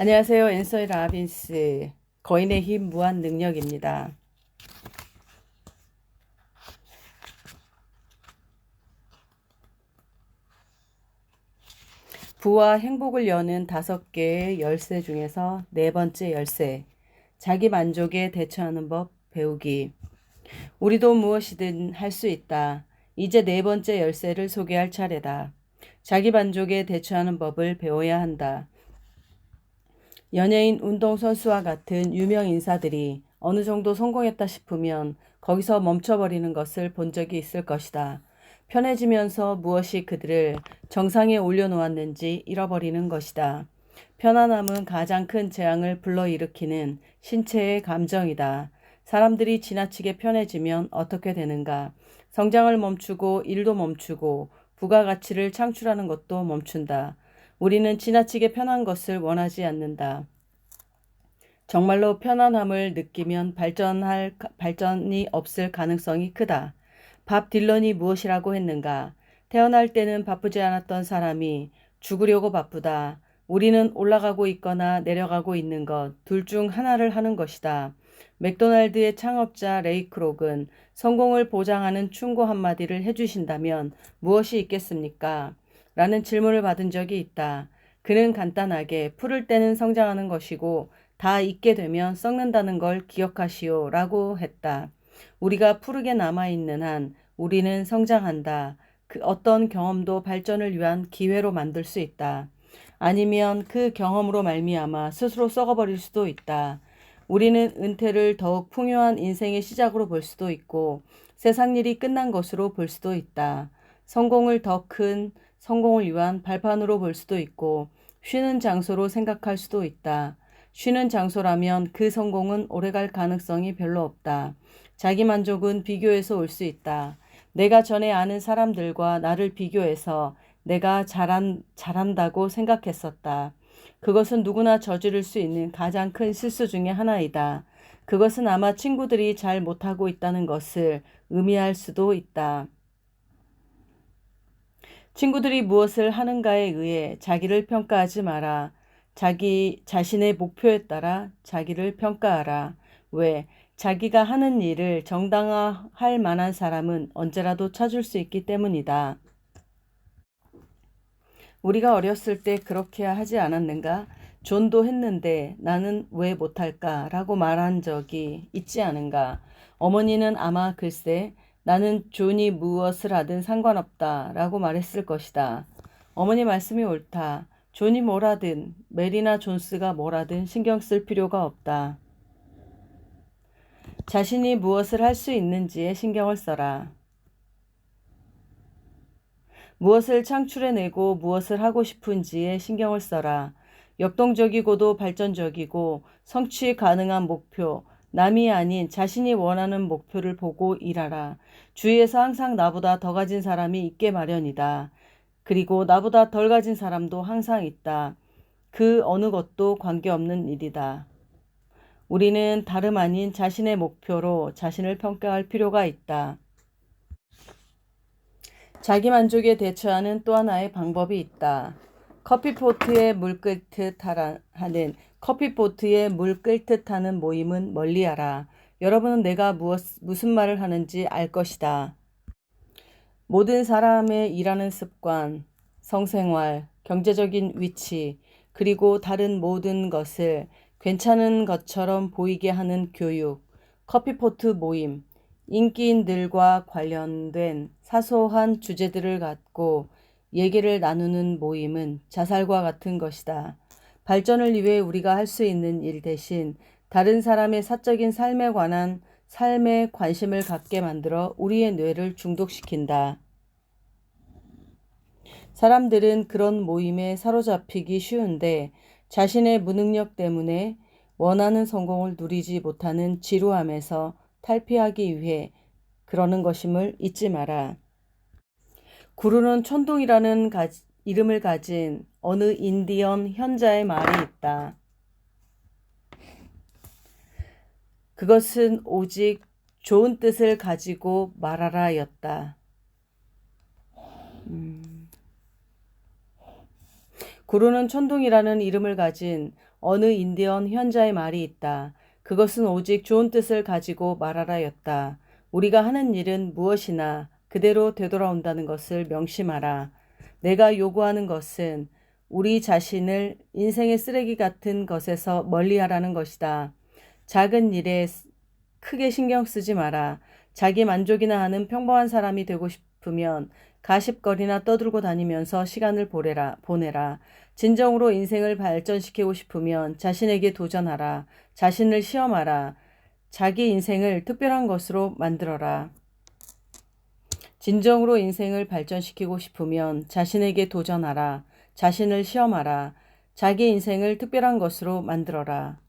안녕하세요. 앤서니 라빈스 거인의 힘 무한 능력입니다. 부와 행복을 여는 5개의 열쇠 중에서 4번째 열쇠, 자기 만족에 대처하는 법 배우기. 우리도 무엇이든 할 수 있다. 이제 4번째 열쇠를 소개할 차례다. 자기 만족에 대처하는 법을 배워야 한다. 연예인, 운동선수와 같은 유명 인사들이 어느 정도 성공했다 싶으면 거기서 멈춰버리는 것을 본 적이 있을 것이다. 편해지면서 무엇이 그들을 정상에 올려놓았는지 잃어버리는 것이다. 편안함은 가장 큰 재앙을 불러일으키는 신체의 감정이다. 사람들이 지나치게 편해지면 어떻게 되는가? 성장을 멈추고 일도 멈추고 부가가치를 창출하는 것도 멈춘다. 우리는 지나치게 편한 것을 원하지 않는다. 정말로 편안함을 느끼면 발전이 없을 가능성이 크다. 밥 딜런이 무엇이라고 했는가? 태어날 때는 바쁘지 않았던 사람이 죽으려고 바쁘다. 우리는 올라가고 있거나 내려가고 있는 것, 둘 중 하나를 하는 것이다. 맥도날드의 창업자 레이 크록은 성공을 보장하는 충고 한마디를 해주신다면 무엇이 있겠습니까? 라는 질문을 받은 적이 있다. 그는 간단하게 풀을 때는 성장하는 것이고 다 익게 되면 썩는다는 걸 기억하시오 라고 했다. 우리가 푸르게 남아있는 한 우리는 성장한다. 그 어떤 경험도 발전을 위한 기회로 만들 수 있다. 아니면 그 경험으로 말미암아 스스로 썩어버릴 수도 있다. 우리는 은퇴를 더욱 풍요한 인생의 시작으로 볼 수도 있고 세상 일이 끝난 것으로 볼 수도 있다. 성공을 더 큰 성공을 위한 발판으로 볼 수도 있고 쉬는 장소로 생각할 수도 있다. 쉬는 장소라면 그 성공은 오래갈 가능성이 별로 없다. 자기 만족은 비교해서 올 수 있다. 내가 전에 아는 사람들과 나를 비교해서 내가 잘한다고 생각했었다. 그것은 누구나 저지를 수 있는 가장 큰 실수 중에 하나이다. 그것은 아마 친구들이 잘 못하고 있다는 것을 의미할 수도 있다. 친구들이 무엇을 하는가에 의해 자기를 평가하지 마라. 자기 자신의 목표에 따라 자기를 평가하라. 왜? 자기가 하는 일을 정당화할 만한 사람은 언제라도 찾을 수 있기 때문이다. 우리가 어렸을 때 그렇게 하지 않았는가? 존도 했는데 나는 왜 못할까? 라고 말한 적이 있지 않은가? 어머니는 아마 글쎄 나는 존이 무엇을 하든 상관없다 라고 말했을 것이다. 어머니 말씀이 옳다. 존이 뭐라든 메리나 존스가 뭐라든 신경 쓸 필요가 없다. 자신이 무엇을 할 수 있는지에 신경을 써라. 무엇을 창출해내고 무엇을 하고 싶은지에 신경을 써라. 역동적이고도 발전적이고 성취 가능한 목표, 남이 아닌 자신이 원하는 목표를 보고 일하라. 주위에서 항상 나보다 더 가진 사람이 있게 마련이다. 그리고 나보다 덜 가진 사람도 항상 있다. 그 어느 것도 관계없는 일이다. 우리는 다름 아닌 자신의 목표로 자신을 평가할 필요가 있다. 자기 만족에 대처하는 또 하나의 방법이 있다. 커피포트에 물 끓듯 하는 커피포트에 물 끓듯 하는 모임은 멀리하라. 여러분은 내가 무슨 말을 하는지 알 것이다. 모든 사람의 일하는 습관, 성생활, 경제적인 위치, 그리고 다른 모든 것을 괜찮은 것처럼 보이게 하는 교육, 커피포트 모임, 인기인들과 관련된 사소한 주제들을 갖고 얘기를 나누는 모임은 자살과 같은 것이다. 발전을 위해 우리가 할 수 있는 일 대신 다른 사람의 사적인 삶에 관한 삶에 관심을 갖게 만들어 우리의 뇌를 중독시킨다. 사람들은 그런 모임에 사로잡히기 쉬운데 자신의 무능력 때문에 원하는 성공을 누리지 못하는 지루함에서 탈피하기 위해 그러는 것임을 잊지 마라. 구루는 천둥이라는 이름을 가진 어느 인디언 현자의 말이 있다. 그것은 오직 좋은 뜻을 가지고 말하라였다. 구르는 천둥이라는 이름을 가진 어느 인디언 현자의 말이 있다. 그것은 오직 좋은 뜻을 가지고 말하라였다. 우리가 하는 일은 무엇이나 그대로 되돌아온다는 것을 명심하라. 내가 요구하는 것은 우리 자신을 인생의 쓰레기 같은 것에서 멀리하라는 것이다. 작은 일에 크게 신경 쓰지 마라. 자기 만족이나 하는 평범한 사람이 되고 싶으면 가십거리나 떠들고 다니면서 시간을 보내라. 진정으로 인생을 발전시키고 싶으면 자신에게 도전하라. 자신을 시험하라. 자기 인생을 특별한 것으로 만들어라. 진정으로 인생을 발전시키고 싶으면 자신에게 도전하라. 자신을 시험하라. 자기 인생을 특별한 것으로 만들어라.